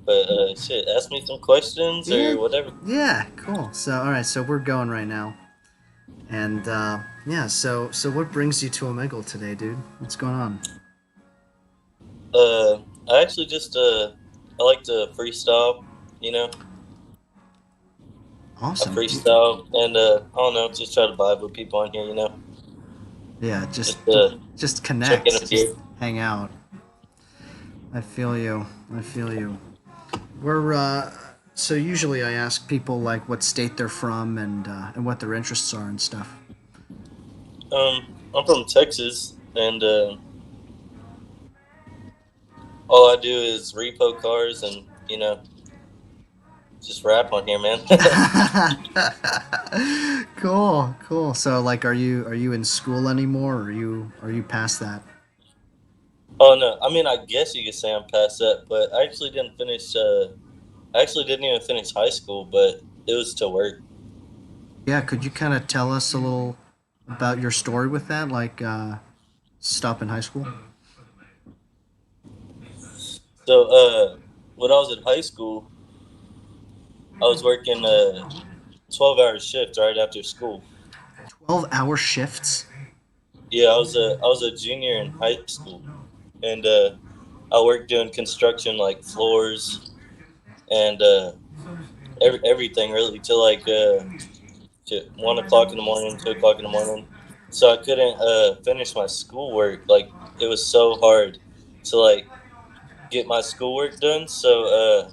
But shit, ask me some questions Yeah, or whatever. yeah, cool. So, all right, so we're going right now, and yeah, so what brings you to Omegle today, dude? What's going on? I actually just I like to freestyle. You know, I Awesome. freestyle and I don't know, just try to vibe with people on here. You know, Yeah, just just check in connect, a just few. hang out. I feel you. I feel you. We're so usually I ask people like what state they're from and what their interests are and stuff. I'm from Texas, and all I do is repo cars and just rap on here, man. Cool, cool. So like are you in school anymore or are you past that? Oh no, I mean I guess you could say I'm past that, but I actually didn't finish. I actually didn't even finish high school, but it was to work. Yeah, could you kind of tell us a little about your story with that like stop in high school? So when I was in high school, I was working a 12-hour shift right after school. 12-hour shifts? Yeah, I was a junior in high school, and I worked doing construction like floors and everything really till like to 1 o'clock in the morning, 2 o'clock in the morning. So I couldn't finish my schoolwork. Like it was so hard to like get my schoolwork done. So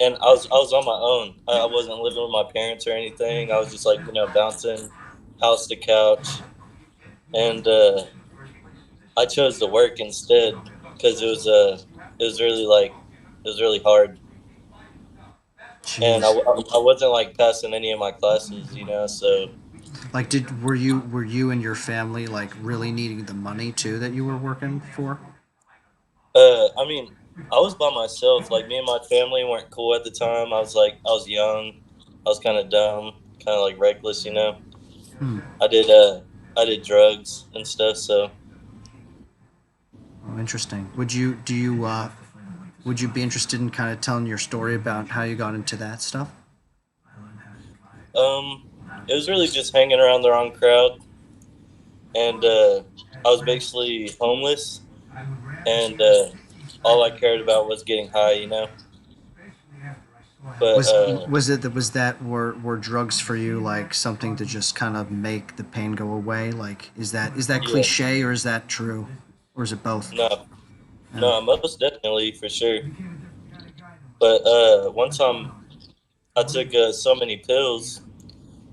and I was on my own. I wasn't living with my parents or anything. I was just like bouncing house to couch, and I chose to work instead because it was really like it was really hard, and I, Jeez. I wasn't like passing any of my classes, so. Like did were you and your family like really needing the money too that you were working for? I mean, I was by myself. Like me and my family weren't cool at the time. I was young. I was kind of dumb, kind of like reckless. Hmm. I did uh I did drugs and stuff. So Oh, interesting. Would you be interested in kind of telling your story about how you got into that stuff? it was really just hanging around the wrong crowd, and I was basically homeless, and all I cared about was getting high. But Was that were drugs for you like something to just kind of make the pain go away? Like is that yeah, cliche or is that true? Or is it both? no, No. no, most definitely for sure. But one time I took so many pills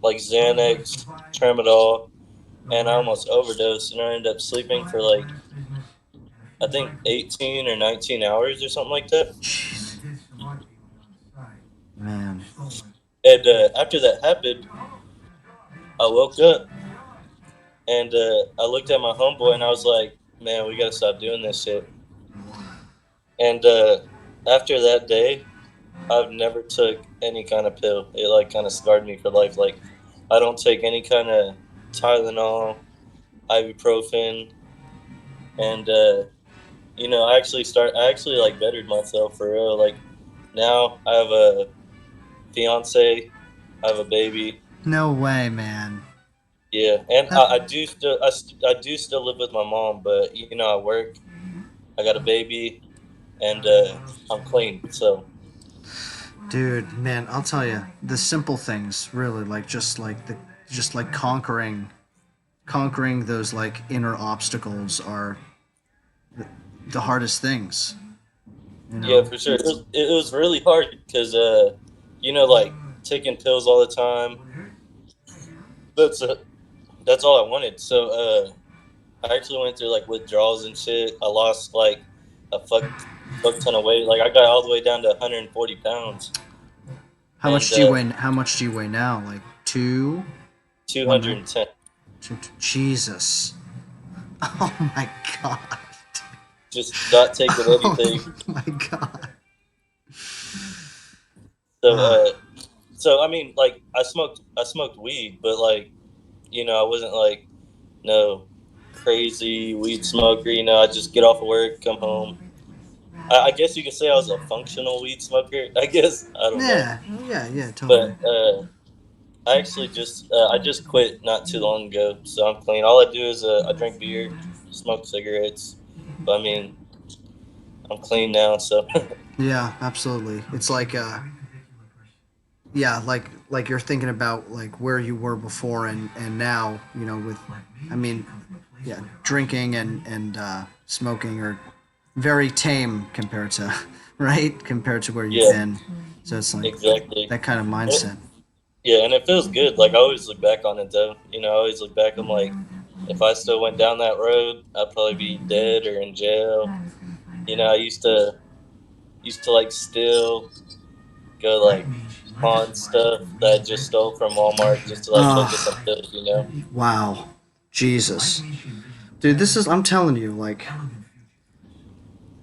like Xanax, Tramadol, and I almost overdosed, and I ended up sleeping for like I think 18 or 19 hours or something like that. Jeez. Man. And after that happened, I woke up and I looked at my homeboy and I was like, "Man, we gotta stop doing this shit." And after that day, I've never took any kind of pill. It like kind of scarred me for life. Like I don't take any kind of Tylenol, ibuprofen, and I actually like bettered myself for real. Like now I have a fiance, I have a baby. No way, man. Yeah, and That I do still live with my mom, but I work, I got a baby, and I'm clean. So dude, man, I'll tell you, the simple things really like just like conquering those like inner obstacles are the hardest things, you yeah, know? for sure, it was really hard because like taking pills all the time. That's that's all I wanted. So I actually went through like withdrawals and shit. I lost like a fuck ton of weight. Like I got all the way down to 140 pounds and How much do you weigh now? Like two, 100, 210. Jesus. Oh my god. Just not taking Oh anything. my god. So Ah, so I mean like I smoked weed, but like I wasn't like no crazy weed smoker. I just get off of work, come home, I guess you could say I was a functional weed smoker. I guess I don't know, Yeah, yeah, yeah, totally. but I just quit not too long ago, so I'm clean. All I do is I drink beer, smoke cigarettes. But I mean, I'm clean now, so Yeah, absolutely. It's like yeah, like you're thinking about like where you were before and now, you know, with I mean, yeah, drinking and smoking are very tame compared to right compared to where you've yeah, been. So it's like exactly. that kind of And mindset. yeah, and it feels good. Like I always look back on it though. I always look back. I'm like, if I still went down that road, I'd probably be dead or in jail. I used to like steal, go like pawn stuff that I just stole from Walmart just to like go get some Oh, pills. wow. Jesus. Dude, this is I'm telling you like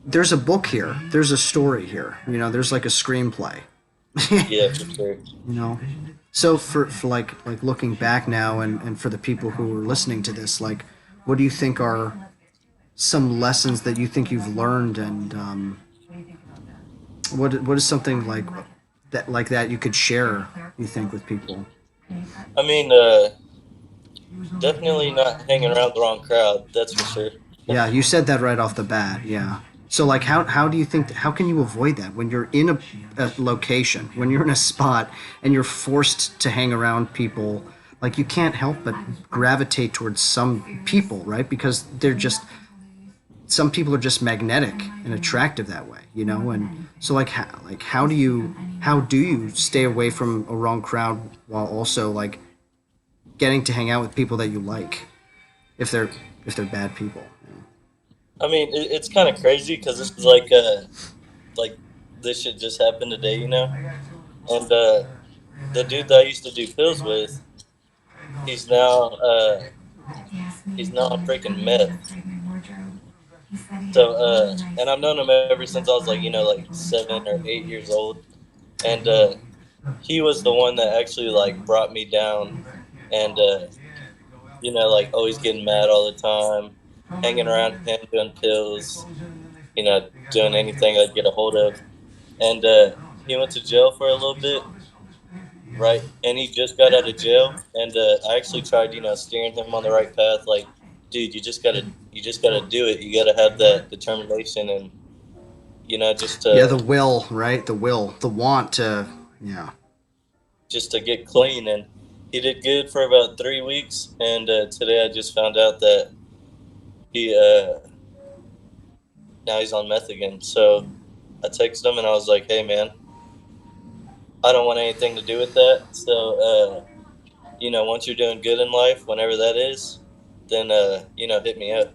there's a book here. There's a story here. You know, there's like a screenplay. Yeah, for sure. You know, so for like looking back now and for the people who are listening to this, like what do you think are some lessons that you think you've learned and what is something like that you could share, you think, with people? I mean, definitely not hanging around the wrong crowd. That's for sure. Yeah, you said that right off the bat. Yeah. So like how do you think how can you avoid that when you're in a location, when you're in a spot and you're forced to hang around people, like you can't help but gravitate towards some people, right? Because they're just some people are just magnetic and attractive that way, you know? And so like how do you stay away from a wrong crowd while also like getting to hang out with people that you like if they're if they're bad people? I mean, it's kind of crazy because this is like this shit just happened today. And the dude that I used to do pills with, he's now uh, he's now on freaking meth. So and I've known him ever since I was like 7 or 8 years old, and he was the one that actually like brought me down, and like always getting mad all the time, hanging around him doing pills, doing anything I'd get a hold of, and he went to jail for a little bit, right? And he just got out of jail, and I actually tried, steering him on the right path. Like, dude, you just gotta do it. You gotta have that determination, and just Yeah, the to will, right? The will, the want to, yeah. just to get clean. And he did good for about 3 weeks, and today I just found out that he now he's on meth again. So I texted him and I was like, "Hey, man, I don't want anything to do with that. So once you're doing good in life, whenever that is, then hit me up."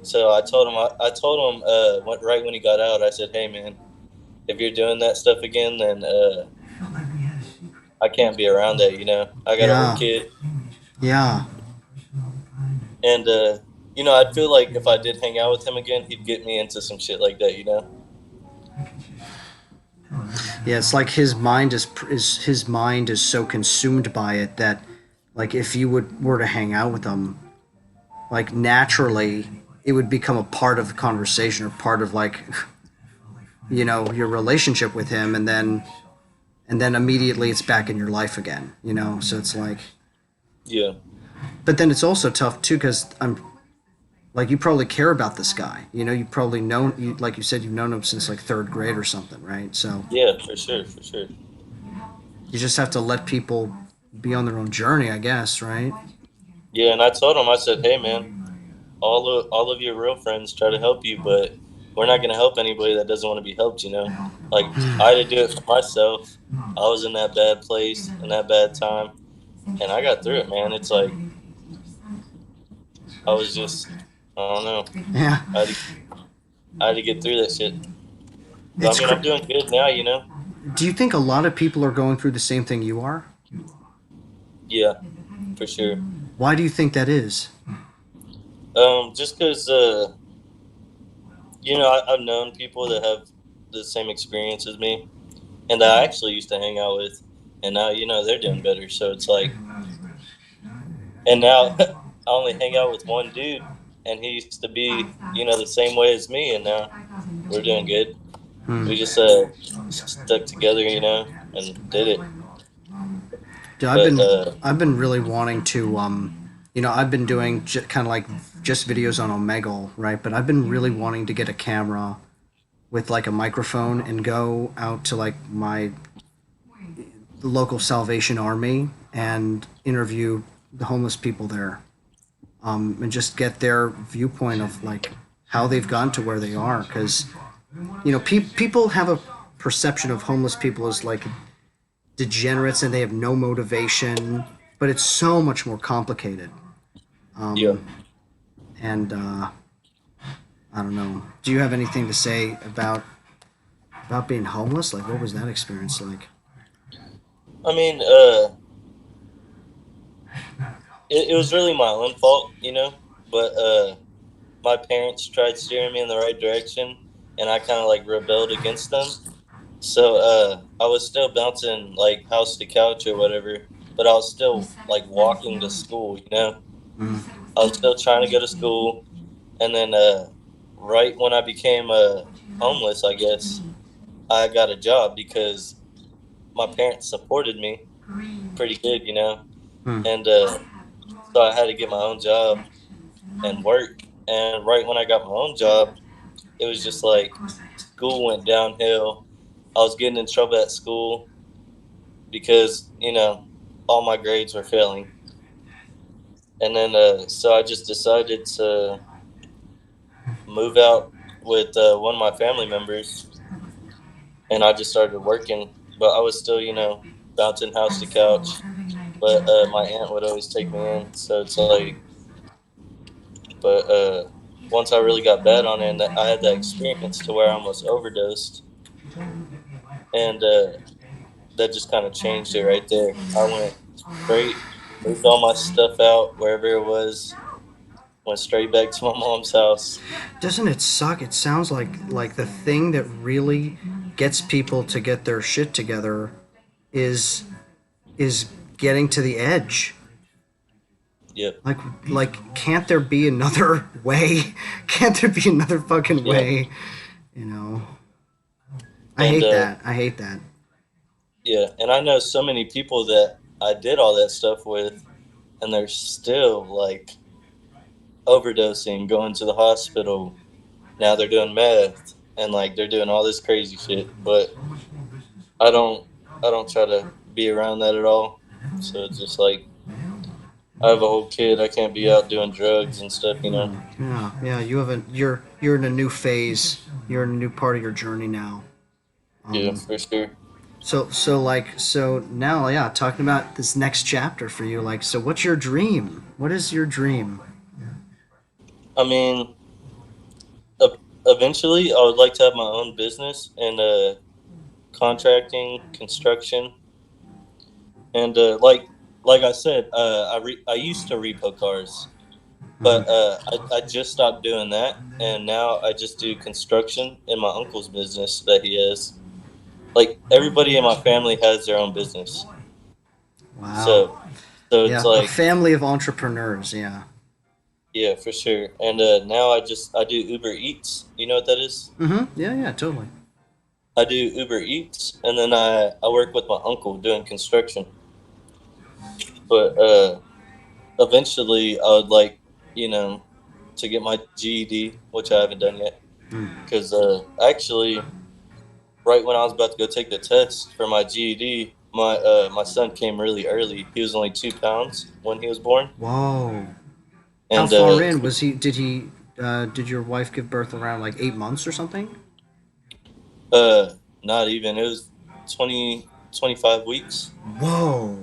So I told him right when he got out. I said, "Hey, man, if you're doing that stuff again, then I can't be around that. I got older Yeah, kid, yeah. and I feel like if I did hang out with him again, he'd get me into some shit like that. Yeah, it's like his mind is so consumed by it that like if you were to hang out with him, like naturally it would become a part of the conversation or part of like you know your relationship with him and then immediately it's back in your life again, you know? So it's like Yeah, but then it's also tough too cuz I'm like you probably care about this guy. You know, you probably know you like you said you've known him since like 3rd grade or something, right? So yeah, for sure, for sure. you just have to let people be on their own journey, I guess, right? Yeah, and I told him, I said, "Hey, man, all of your real friends try to help you, but we're not going to help anybody that doesn't want to be helped. Like I had to do it for myself. I was in that bad place in that bad time, and I got through it, man. It's like I was just, I don't know, Yeah. I had to, I had to get through that shit. But I It's mean, I'm doing good now. Do you think a lot of people are going through the same thing you are? Yeah, for sure. Why do you think that is? Just because I've known people that have the same experience as me, and that I actually used to hang out with, and now they're doing better. So it's like, and now I only hang out with one dude, and he used to be, the same way as me, and now we're doing good. Hmm. We just stuck together, and did it. Dude, But I've been really wanting to I've been doing kind of like just videos on Omegle, right? But I've been really wanting to get a camera with like a microphone and go out to like my local Salvation Army and interview the homeless people there, and just get their viewpoint of like how they've gotten to where they are. Because people have a perception of homeless people as like degenerates and they have no motivation, but it's so much more complicated. yeah, And I don't know. Do you have anything to say about being homeless? Like, what was that experience like? I mean, it was really my own fault, But my parents tried steering me in the right direction, and I kind of like rebelled against them. So I was still bouncing like house to couch or whatever, but I was still like walking to school. Mm. I was still trying to go to school, and then right when I became homeless, I guess I got a job because my parents supported me pretty good. Mm. And so I had to get my own job and work. And right when I got my own job, it was just like school went downhill. I was getting in trouble at school because all my grades were failing. And then so I just decided to move out with one of my family members, and I just started working. But I was still bouncing house to couch. But my aunt would always take me in, so it's like. But once I really got bad on it, and I had that experience to where I almost overdosed, and that just kind of changed it right there. I went straight, moved all my stuff out wherever it was, went straight back to my mom's house. Doesn't it suck? It sounds like the thing that really gets people to get their shit together is is getting to the edge. Yep. Like can't there be another way? Can't there be another fucking Yeah. way? You know. I And hate that. I hate that. yeah, and I know so many people that I did all that stuff with, and they're still like overdosing, going to the hospital. Now they're doing meth, and like they're doing all this crazy shit. But I don't, I don't try to be around that at all. So it's just like I have a whole kid. I can't be out doing drugs and stuff. Yeah, yeah. You're in a new phase. You're in a new part of your journey now. Yeah, Um, for sure. so now, yeah, talking about this next chapter for you. Like, so what's your dream? What is your dream? I mean, eventually, I would like to have my own business and contracting, construction, and like I said, I used to repo cars, but Mhm. I just stopped doing that, and now I just do construction in my uncle's business that he has. Like everybody in my family has their own business, Wow. so it's Yeah, a like family of entrepreneurs. Yeah. yeah, for sure. And now I do Uber Eats. You know what that is? Mm-hmm. Yeah, yeah, totally. I do Uber Eats, and then I work with my uncle doing construction. But eventually, I would like you know to get my GED, which I haven't done yet. Mm. Because actually, right when I was about to go take the test for my GED, my son came really early. He was only 2 pounds when he was born, Whoa. How and far in was he? Did he? Did your wife give birth around like 8 months or something? uh, not even. It was 25 weeks. Whoa.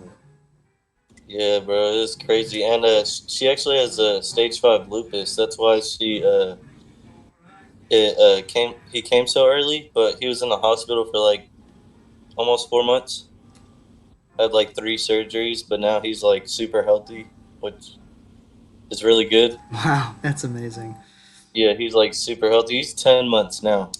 Yeah, bro, it's crazy. And she actually has stage 5 lupus. That's why he came so early. But he was in the hospital for like almost 4 months. Had like 3 surgeries, but now he's like super healthy, which is really good. Wow, that's amazing. Yeah, he's like super healthy. He's 10 months now.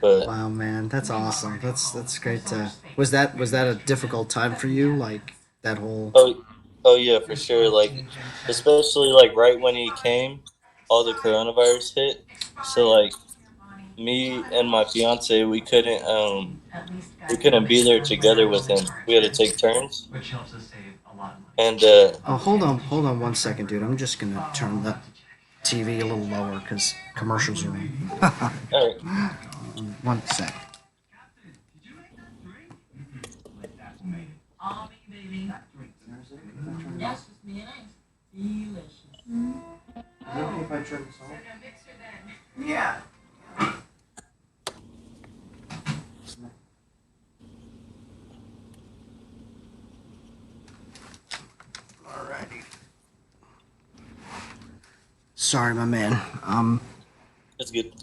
But Wow, man, that's awesome. That's great to. Was that a difficult time for you? Like that whole. oh Oh yeah, for sure. Like, especially like right when he came, all the coronavirus hit. So like me and my fiance, we couldn't be there together with him. We had to take turns, and Oh, hold on 1 second, dude. I'm just gonna turn the TV a little lower because commercials are on. all right, 1 sec. Is it okay if I turn this off? Yeah. Alrighty. Sorry, my man. it's good.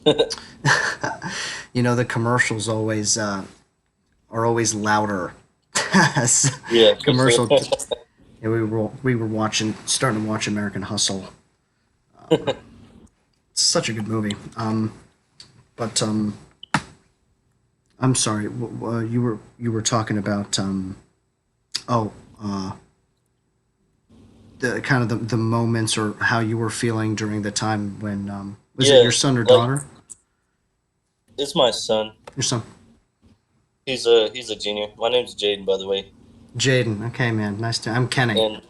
You know the commercials are always louder. Yeah, for sure. Commercial. Yeah, we were watching, starting to watch American Hustle. It's such a good movie. But I'm sorry. You were talking about oh the kind of the moments or how you were feeling during the time when was it Yeah, your son or like daughter? it's my son. Your son, He's a junior. My name's Jayden, by the way, Jayden. Okay, man. Nice to. I'm Kenny. and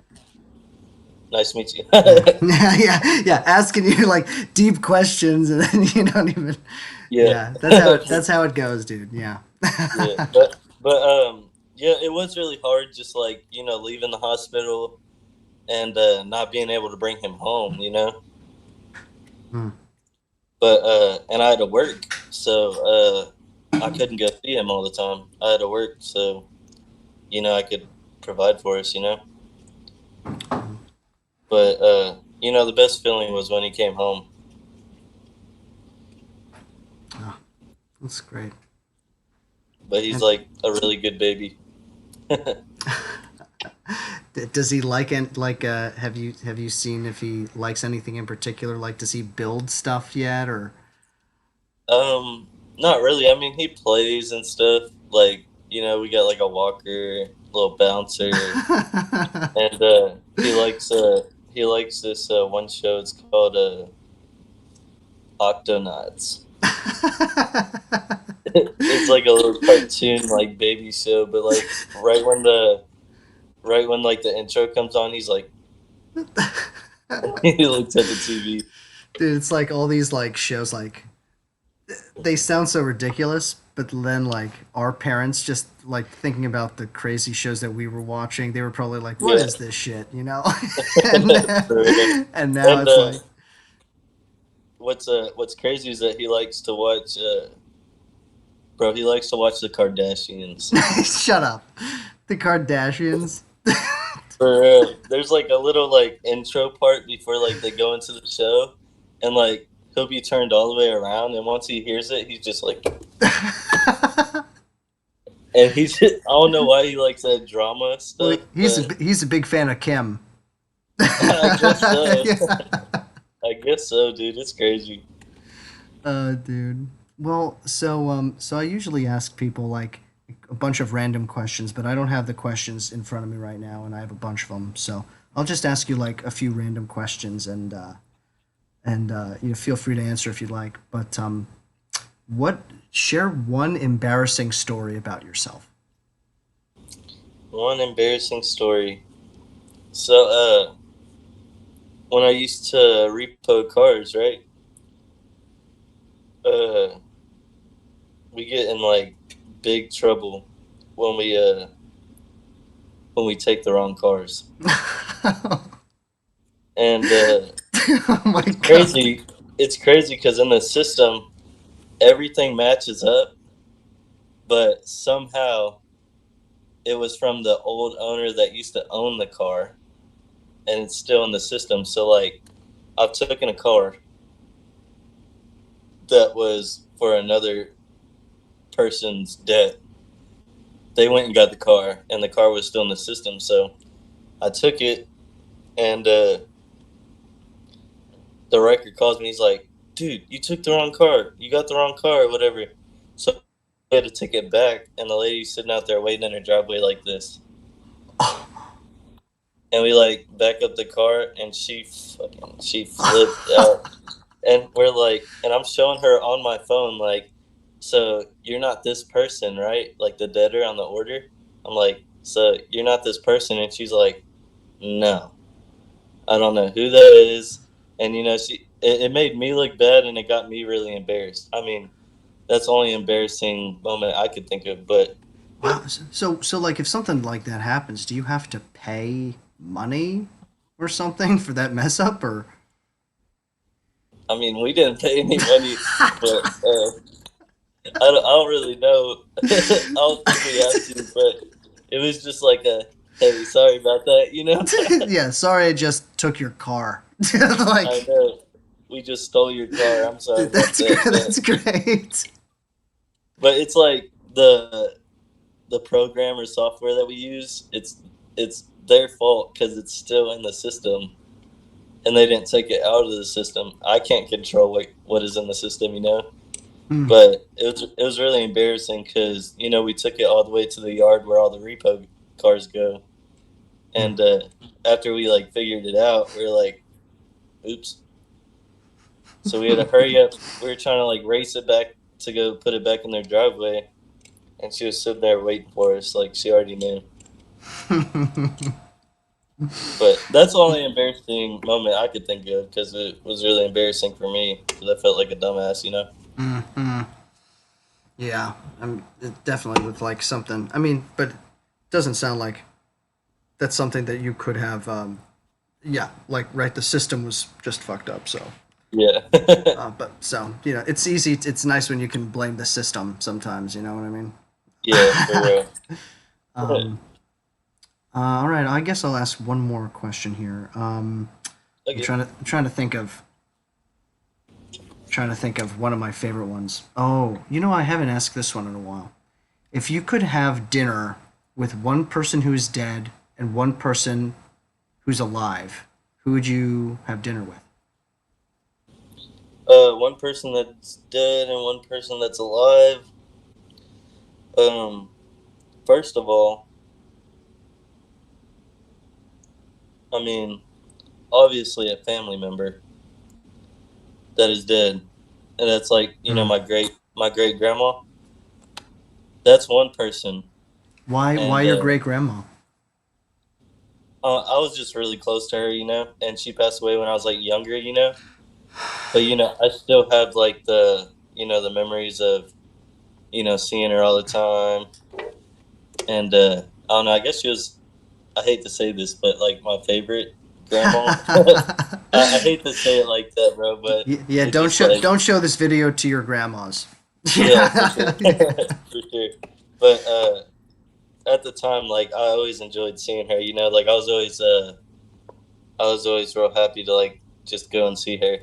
nice to meet you. Yeah, yeah. Asking you like deep questions and then you don't even. Yeah, Yeah, that's how it goes, dude. Yeah. yeah, but yeah, it was really hard, just like leaving the hospital and not being able to bring him home, Hmm. But and I had to work, so I couldn't go see him all the time. I had to work, so I could provide for us, But the best feeling was when he came home. Oh, that's great. But he's And like a really good baby. does he like have you seen if he likes anything in particular? Like, does he build stuff yet or? Not really. I mean, he plays and stuff. Like, we got like a walker, little bouncer, and he likes this one show. It's called Octonauts. It's like a little cartoon like baby show, but like right when like the intro comes on, he's like he looks at the TV. Dude, it's like all these like shows like they sound so ridiculous, but then like our parents just like thinking about the crazy shows that we were watching, they were probably like, "What Yeah, is this shit?" You know? and for real. and now And it's like, what's crazy is that he likes to watch bro. He likes to watch the Kardashians. shut up, the Kardashians. For real. There's like a little like intro part before like they go into the show, and like he'll be turned all the way around, and once he hears it, he's just like, and he's just, I don't know why he likes that drama Well, stuff, he's but a big fan of Kim. I guess so. Yeah. I guess so, dude. It's crazy. Dude. Well, so I usually ask people like a bunch of random questions, but I don't have the questions in front of me right now, and I have a bunch of them. So I'll just ask you like a few random questions, and feel free to answer if you'd like. But what share one embarrassing story about yourself? One embarrassing story. So, when I used to repo cars, right? Uh, we get in like big trouble when we take the wrong cars, and Oh my it's god. crazy. It's crazy because in the system everything matches up, but somehow it was from the old owner that used to own the car, and it's still in the system. So like, I've taken a car that was for another person's debt. They went and got the car, and the car was still in the system. So I took it, and the wrecker calls me. He's like, "Dude, you took the wrong car. You got the wrong car, or whatever." So I had to take it back, and the lady's sitting out there waiting in her driveway like this. and we like back up the car, and she flipped out, and we're like, and I'm showing her on my phone like, so you're not this person, right? Like the debtor on the order. I'm like, so you're not this person, and she's like, no, I don't know who that is, and it made me look bad, and it got me really embarrassed. I mean, that's the only embarrassing moment I could think of, but Wow. So like if something like that happens, do you have to pay money or something for that mess up or I mean, we didn't pay any money, but I don't really know. I don't think we have to, but it was just like a hey, sorry about that. Yeah, sorry I just took your car. I Like know we just stole your car. I'm sorry about that's that, great. That's great. but it's like the program or software that we use. It's their fault because it's still in the system, and they didn't take it out of the system. I can't control what is in the system. Hmm. But it was really embarrassing because we took it all the way to the yard where all the repo cars go, Hmm. and after we like figured it out, we were like, "Oops!" So we had to hurry up. We were trying to like race it back to go put it back in their driveway, and she was sitting there waiting for us, like she already knew. But that's the only embarrassing moment I could think of because it was really embarrassing for me because I felt like a dumbass. Hmm. Yeah, it definitely with like something. I mean, but it doesn't sound like that's something that you could have. Yeah, like right, the system was just fucked up. So, Yeah. but so it's easy. It's nice when you can blame the system sometimes. You know what I mean? Yeah, for real. um, all right, I guess I'll ask one more question here. I'm Okay. trying to think of one of my favorite ones. Oh, I haven't asked this one in a while. If you could have dinner with one person who is dead and one person who's alive, who would you have dinner with? One person that's dead and one person that's alive. Um, First of all, I mean, obviously a family member that is dead, and that's like Hmm. my great grandma. That's one person, Why and your great grandma? I was just really close to her, and she passed away when I was like younger. But I still have like the memories of seeing her all the time, and I don't know. I guess she was. I hate to say this, but like my favorite grandma. I hate to say it like that, bro, but Yeah, it's just like, don't show this video to your grandmas. yeah, for sure, Yeah. for sure. But at the time, like I always enjoyed seeing her. Like I was always real happy to like just go and see her.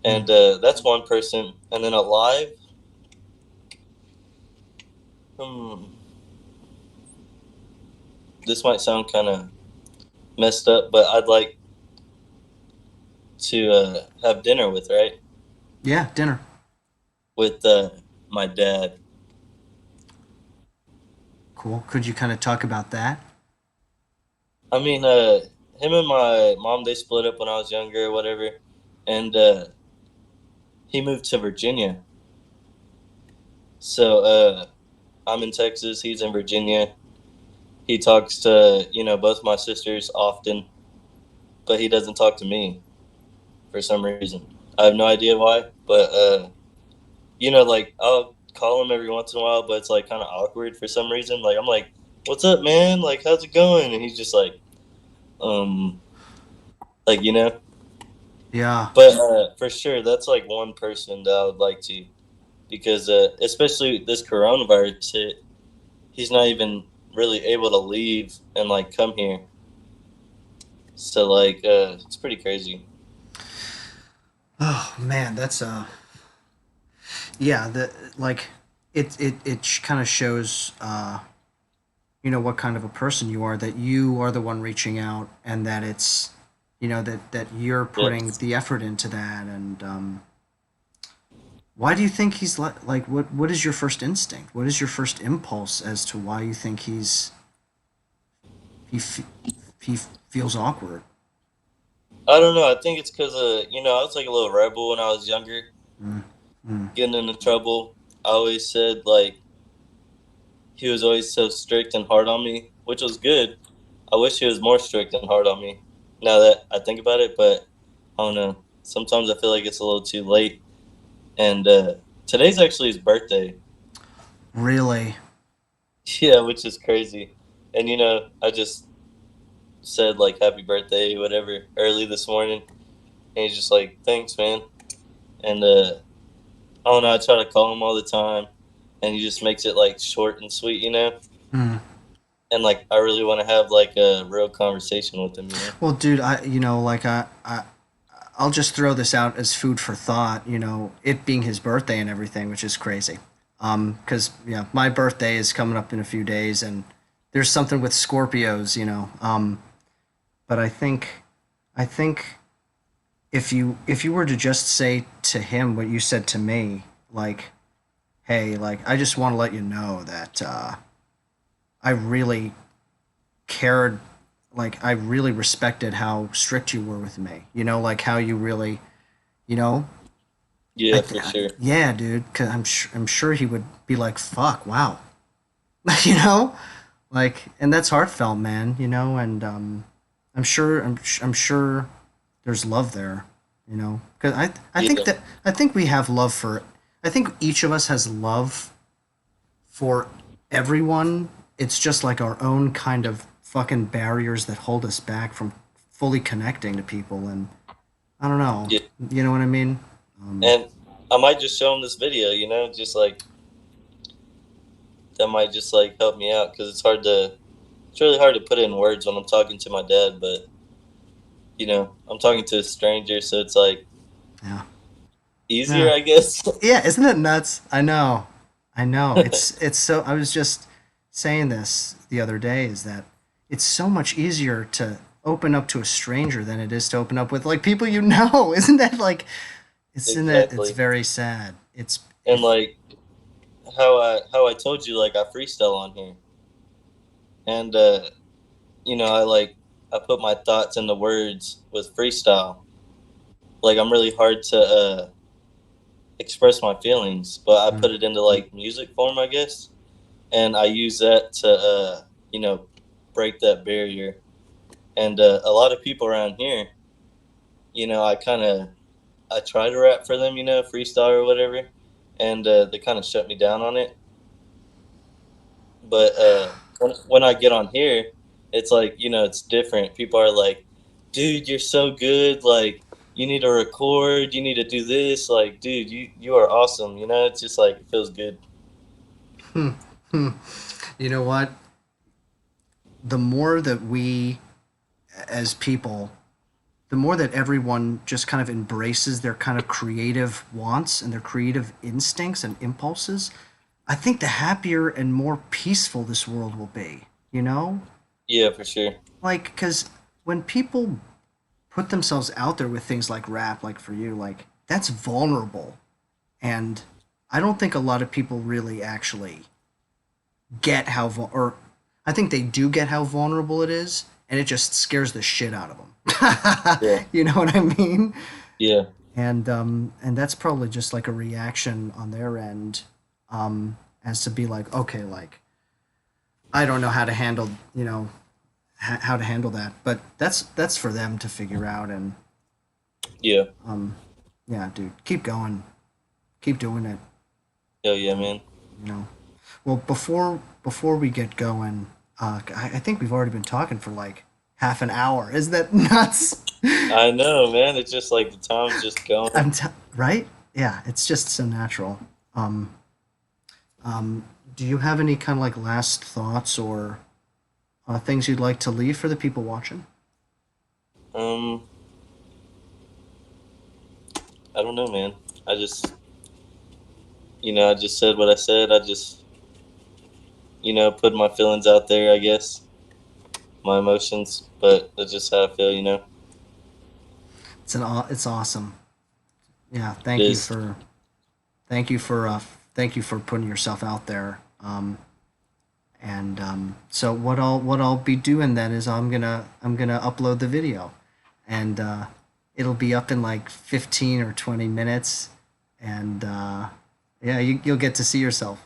And that's one person. And then alive, hmm, this might sound kind of messed up, but I'd like to have dinner with, right, Yeah, dinner. with my dad. Cool. Could you kind of talk about that? I mean, him and my mom, they split up when I was younger or whatever, and he moved to Virginia. So I'm in Texas. He's in Virginia. He talks to both my sisters often, but he doesn't talk to me for some reason. I have no idea why, but like I'll call him every once in a while, but it's like kind of awkward for some reason. Like I'm like, "What's up, man? Like, how's it going?" And he's just um, like. Yeah. But for sure, that's like one person that I would like to, because especially this coronavirus hit, he's not even really able to leave and like come here. So like, it's pretty crazy. Oh man, that's yeah, the like it kind of shows what kind of a person you are, that you are the one reaching out, and that it's that you're Yeah. putting the effort into that. And why do you think he's like what is your first instinct, what is your first impulse as to why you think he feels awkward. I don't know. I think it's because I was like a little rebel when I was younger, Mm, mm, getting into trouble. I always said like he was always so strict and hard on me, which was good. I wish he was more strict and hard on me. Now that I think about it, but I don't know. Sometimes I feel like it's a little too late. And today's actually his birthday. really? Yeah, which is crazy. And I just said like happy birthday, whatever, early this morning, and he's just like, thanks, man. And I don't know. I try to call him all the time, and he just makes it like short and sweet. Mm. And like I really want to have like a real conversation with him. Well, dude, I'll just throw this out as food for thought. It being his birthday and everything, which is crazy. Because yeah, my birthday is coming up in a few days, and there's something with Scorpios. But I think if you were to just say to him what you said to me, like, hey, like I just want to let you know that I really cared, like I really respected how strict you were with me. Like how you really, you know, Yeah, for sure. yeah, dude. Cause I'm sure he would be like, fuck, wow, you know, like, and that's heartfelt, man. And I'm sure there's love there. Because Yeah, I think we have love for. I think each of us has love for everyone. It's just like our own kind of fucking barriers that hold us back from fully connecting to people. And I don't know. yeah. You know what I mean? And I might just show him this video. Just like that might just like help me out because it's really hard to put it in words when I'm talking to my dad. But I'm talking to a stranger, so it's like Yeah. easier, Yeah. I guess. Yeah. Isn't it nuts? I know. I know. It's so. I was just saying this the other day. Is that it's so much easier to open up to a stranger than it is to open up with like people you know. Isn't that like? Isn't it? It's Exactly. very sad. It's And if like how I told you, like I freestyle on here, and I put my thoughts into words with freestyle. Like I'm really hard to express my feelings, but I mm, put it into like music form, I guess, and I use that to you know break that barrier. And a lot of people around here, I try to rap for them, freestyle or whatever, and they kind of shut me down on it. But when I get on here, it's like it's different. People are like, "Dude, you're so good! Like, you need to record. You need to do this. Like, dude, you are awesome." It's just like it feels good. hmm, hmm. You know what? The more that we as people, the more that everyone just kind of embraces their kind of creative wants and their creative instincts and impulses, I think the happier and more peaceful this world will be, you know? Yeah, for sure. Like, because when people put themselves out there with things like rap, like for you, like, that's vulnerable. And I don't think a lot of people really actually get or I think they do get how vulnerable it is, and it just scares the shit out of them. Yeah, You know what I mean? yeah, And that's probably just like a reaction on their end, as to be like, okay, like I don't know how to handle, how to handle that, but that's for them to figure out. And yeah. um, yeah, dude, keep going, keep doing it. Hell yeah, man. You know. Well, before we get going, I think we've already been talking for like half an hour. Is that nuts? I know, man. It's just like the time's just going. Right? Yeah, it's just so natural. Um, do you have any kind of like last thoughts or things you'd like to leave for the people watching? Um, I don't know, man. I just, I just said what I said. I just, put my feelings out there. I guess my emotions, but that's just how I feel. It's awesome. Yeah, It is. thank you for thank you for putting yourself out there. And so what I'll be doing then is I'm gonna upload the video, and it'll be up in like 15 or 20 minutes, and yeah, you'll get to see yourself.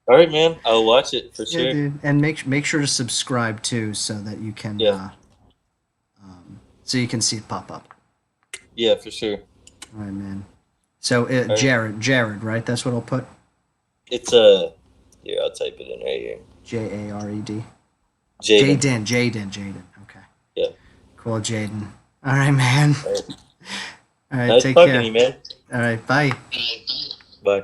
All right, man. I'll watch it for Yeah, sure. dude, and make sure to subscribe too, so that you can Yeah, see it pop up. yeah, for sure. All right, man. So All right. Jared, right? That's what I'll put. It's here. I'll type it in right here. Jared. Jayden. Jaden. Okay. Yeah. Cool, Jaden. All right, man. All right. All right, Nice take talking to care. you, man. All right, bye. Bye.